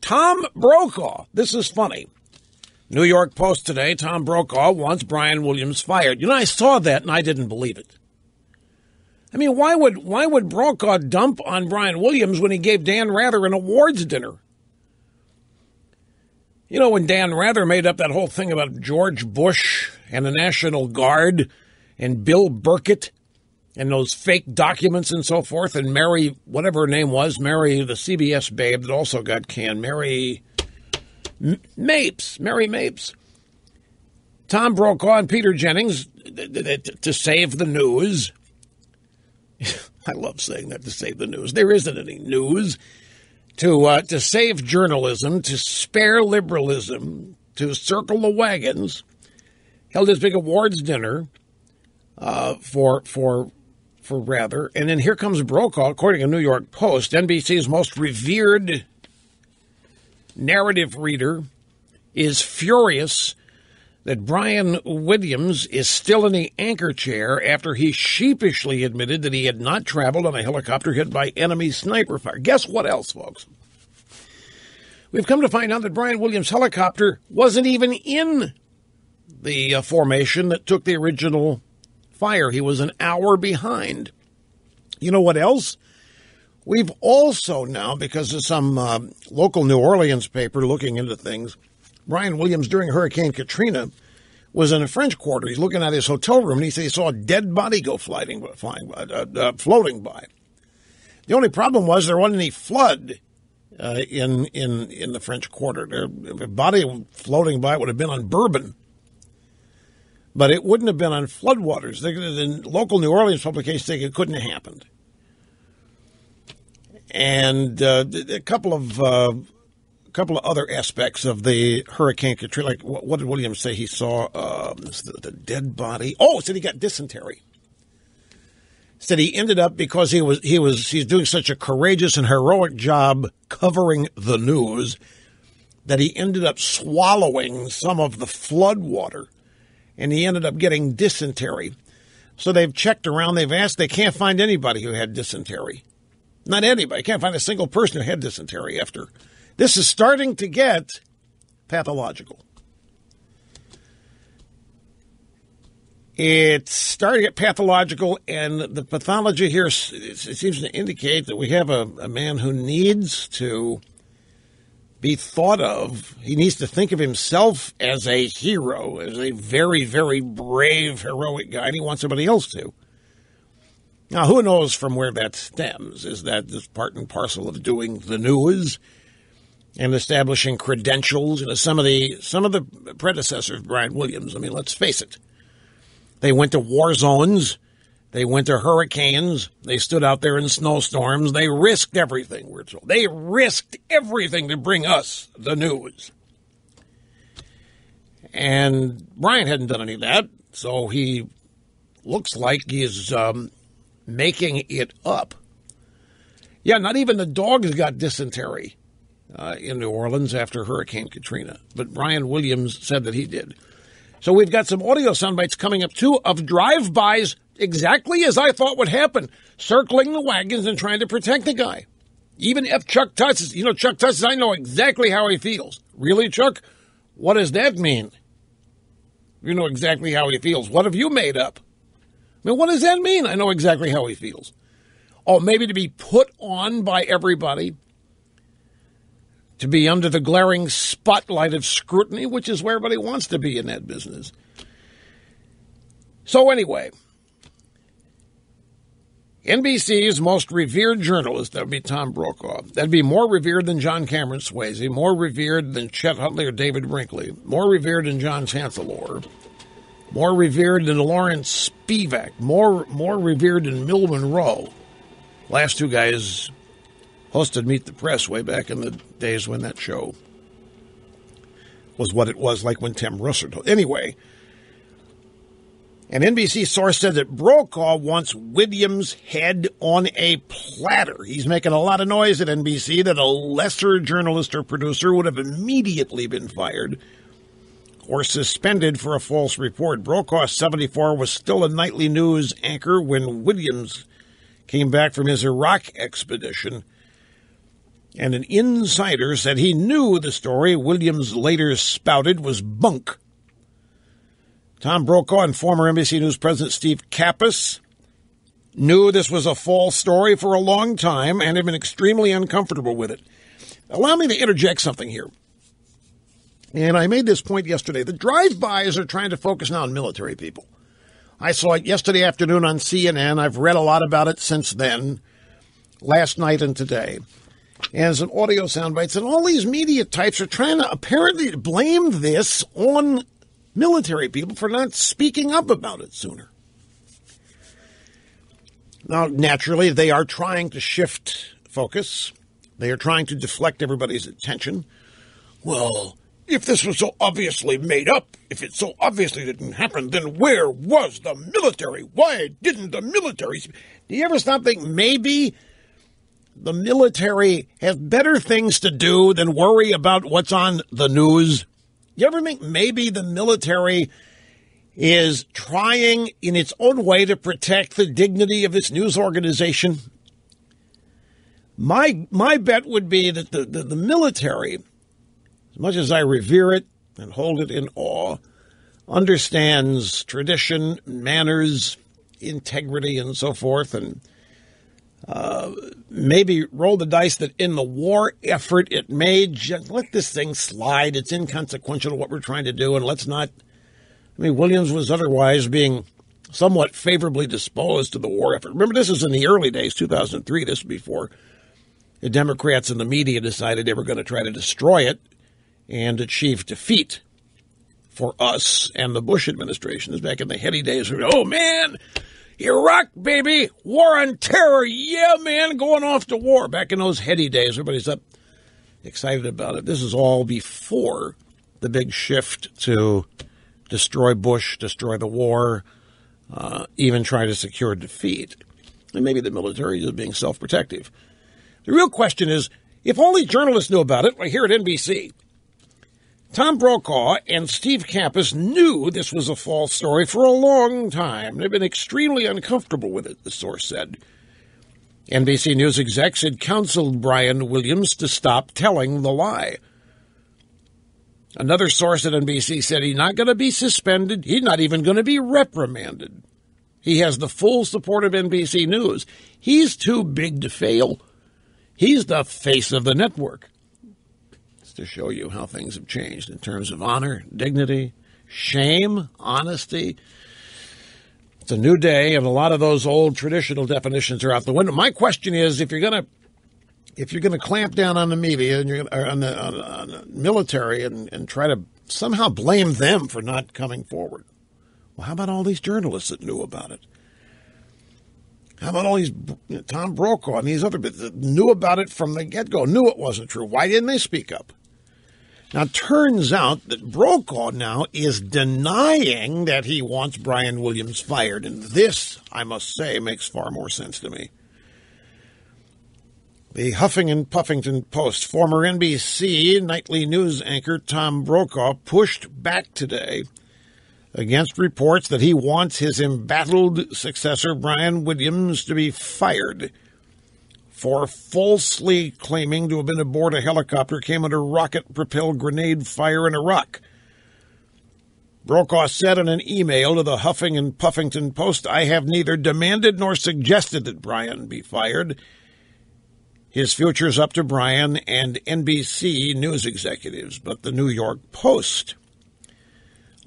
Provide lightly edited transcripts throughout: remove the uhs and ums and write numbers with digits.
Tom Brokaw. This is funny. New York Post today, Tom Brokaw wants Brian Williams fired. You know, I saw that and I didn't believe it. I mean, why would Brokaw dump on Brian Williams when he gave Dan Rather an awards dinner? You know, when Dan Rather made up that whole thing about George Bush and the National Guard and Bill Burkett and those fake documents and so forth, and Mary, whatever her name was, Mary, the CBS babe that also got canned, Mary Mapes. Tom Brokaw and Peter Jennings, to save the news. I love saying that, to save the news. There isn't any news. To save journalism, to spare liberalism, to circle the wagons, held this big awards dinner for Rather. And then here comes Brokaw, according to New York Post, NBC's most revered narrative reader, is furious that Brian Williams is still in the anchor chair after he sheepishly admitted that he had not traveled on a helicopter hit by enemy sniper fire. Guess what else, folks? We've come to find out that Brian Williams' helicopter wasn't even in the formation that took the original fire. He was an hour behind. You know what else? We've also now, because of some local New Orleans paper looking into things, Brian Williams, during Hurricane Katrina, was in a French Quarter. He's looking at his hotel room, and he said he saw a dead body go floating by. The only problem was there wasn't any flood in the French Quarter. A body floating by would have been on Bourbon, but it wouldn't have been on floodwaters. The local New Orleans publications think it couldn't have happened. And a couple of other aspects of the Hurricane Katrina, like what did Williams say he saw? The dead body. Oh, said he got dysentery. Said he ended up, because he's doing such a courageous and heroic job covering the news, that he ended up swallowing some of the flood water, and he ended up getting dysentery. So they've checked around, they've asked, they can't find anybody who had dysentery. Not anybody. Can't find a single person who had dysentery after. This is starting to get pathological. It's starting to get pathological, and the pathology here, it seems to indicate that we have a man who needs to be thought of. He needs to think of himself as a hero, as a very, very brave, heroic guy, and he wants somebody else to. Now, who knows from where that stems? Is that just part and parcel of doing the news and establishing credentials? You know, some of the predecessors of Brian Williams, I mean, let's face it, they went to war zones, they went to hurricanes, they stood out there in snowstorms, they risked everything, we're told. They risked everything to bring us the news. And Brian hadn't done any of that, so he looks like he's making it up. Yeah, not even the dogs got dysentery in New Orleans after Hurricane Katrina, but Brian Williams said that he did. So we've got some audio soundbites coming up, too, of drive-bys exactly as I thought would happen, circling the wagons and trying to protect the guy. Even if Chuck Tuss, Chuck Tuss, I know exactly how he feels. Really, Chuck? What does that mean? You know exactly how he feels. What have you made up? I mean, what does that mean? I know exactly how he feels. Oh, maybe to be put on by everybody, to be under the glaring spotlight of scrutiny, which is where everybody wants to be in that business. So anyway, NBC's most revered journalist, that would be Tom Brokaw. That'd be more revered than John Cameron Swayze, more revered than Chet Huntley or David Brinkley, more revered than John Chancellor, more revered than Lawrence Spivak, more revered than Mil Monroe. Last two guys hosted Meet the Press way back in the days when that show was what it was, like when Tim Russert. Anyway, an NBC source said that Brokaw wants Williams' head on a platter. He's making a lot of noise at NBC that a lesser journalist or producer would have immediately been fired or suspended for a false report. Brokaw, 74, was still a nightly news anchor when Williams came back from his Iraq expedition. And an insider said he knew the story Williams later spouted was bunk. Tom Brokaw and former NBC News President Steve Kappas knew this was a false story for a long time and have been extremely uncomfortable with it. Allow me to interject something here. And I made this point yesterday. The drive-bys are trying to focus now on military people. I saw it yesterday afternoon on CNN. I've read a lot about it since then, last night and today. And some audio sound bites. And all these media types are trying to apparently blame this on military people for not speaking up about it sooner. Now, naturally, they are trying to shift focus. They are trying to deflect everybody's attention. Well, if this was so obviously made up, if it so obviously didn't happen, then where was the military? Why didn't the military? Do you ever stop and think maybe the military has better things to do than worry about what's on the news? You ever think maybe the military is trying in its own way to protect the dignity of its news organization? My bet would be that the military, as much as I revere it and hold it in awe, understands tradition, manners, integrity, and so forth, and maybe roll the dice that in the war effort it may just let this thing slide. It's inconsequential to what we're trying to do, and let's not. I mean, Williams was otherwise being somewhat favorably disposed to the war effort. Remember, this is in the early days, 2003. This was before the Democrats and the media decided they were going to try to destroy it and achieve defeat for us and the Bush administration. This was back in the heady days. Oh, man, Iraq, baby, war on terror. Yeah, man, going off to war. Back in those heady days, everybody's up excited about it. This is all before the big shift to destroy Bush, destroy the war, even try to secure defeat. And maybe the military is being self-protective. The real question is, if all these journalists knew about it, like here at NBC, Tom Brokaw and Steve Kappas knew this was a false story for a long time. They've been extremely uncomfortable with it, the source said. NBC News execs had counseled Brian Williams to stop telling the lie. Another source at NBC said he's not going to be suspended. He's not even going to be reprimanded. He has the full support of NBC News. He's too big to fail. He's the face of the network. It's to show you how things have changed in terms of honor, dignity, shame, honesty. It's a new day, and a lot of those old traditional definitions are out the window. My question is, if you're going to clamp down on the media and you're on the military and try to somehow blame them for not coming forward, well, how about all these journalists that knew about it? How about all these Tom Brokaw and these other bits that knew about it from the get-go, knew it wasn't true? Why didn't they speak up? Now, it turns out that Brokaw now is denying that he wants Brian Williams fired, and this, I must say, makes far more sense to me. The Huffing and Puffington Post, former NBC nightly news anchor Tom Brokaw pushed back today against reports that he wants his embattled successor, Brian Williams, to be fired for falsely claiming to have been aboard a helicopter came under rocket-propelled grenade fire in Iraq. Brokaw said in an email to the Huffing and Puffington Post, "I have neither demanded nor suggested that Brian be fired. His future's up to Brian and NBC news executives." But the New York Post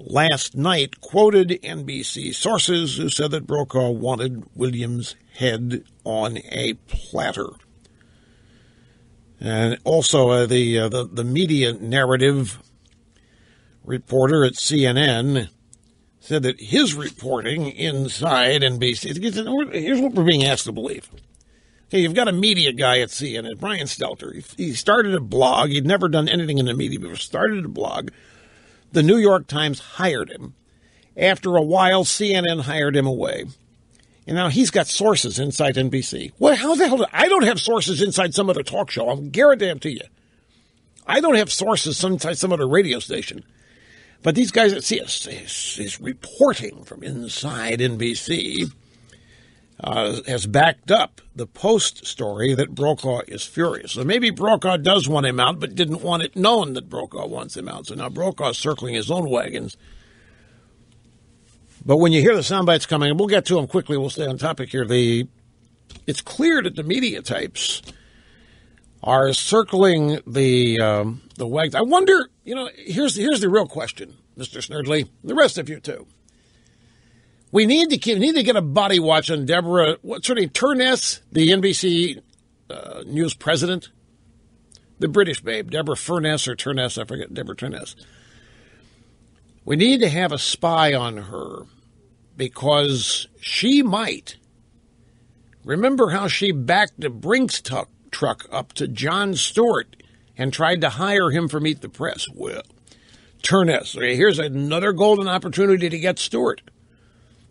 last night quoted NBC sources who said that Brokaw wanted Williams' head on a platter. And also the media narrative reporter at CNN said that his reporting inside NBC, here's what we're being asked to believe. Okay, you've got a media guy at CNN, Brian Stelter. He started a blog. He'd never done anything in the media before. Started a blog. The New York Times hired him. After a while, CNN hired him away. And now he's got sources inside NBC. Well, how the hell? I don't have sources inside some other talk show. I'll guarantee it to you. I don't have sources inside some other radio station. But these guys at CNN is reporting from inside NBC. has backed up the Post story that Brokaw is furious. So maybe Brokaw does want him out, but didn't want it known that Brokaw wants him out. So now Brokaw's circling his own wagons. But when you hear the sound bites coming, and we'll get to them quickly, we'll stay on topic here, it's clear that the media types are circling the wagons. I wonder, here's the real question, Mr. Snerdley, the rest of you too. We need to get a body watch on Deborah, what's her name, Turness, the NBC News president, the British babe, Deborah Furness or Turness, I forget, Deborah Turness. We need to have a spy on her because she might. Remember how she backed a Brinks truck up to Jon Stewart and tried to hire him for Meet the Press? Well, Turness, okay, here's another golden opportunity to get Stewart.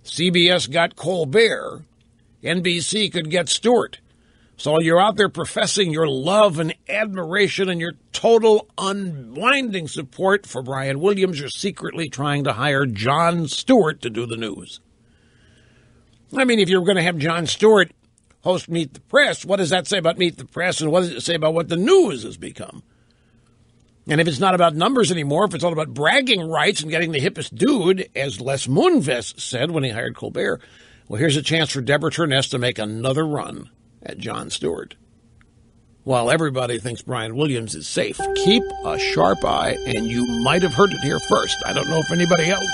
CBS got Colbert. NBC could get Stewart. So you're out there professing your love and admiration and your total unwinding support for Brian Williams. You're secretly trying to hire Jon Stewart to do the news. I mean, if you're going to have Jon Stewart host Meet the Press, what does that say about Meet the Press, and what does it say about what the news has become? And if it's not about numbers anymore, if it's all about bragging rights and getting the hippest dude, as Les Moonves said when he hired Colbert, well, here's a chance for Deborah Turness to make another run at Jon Stewart. While everybody thinks Brian Williams is safe, keep a sharp eye, and you might have heard it here first. I don't know if anybody else.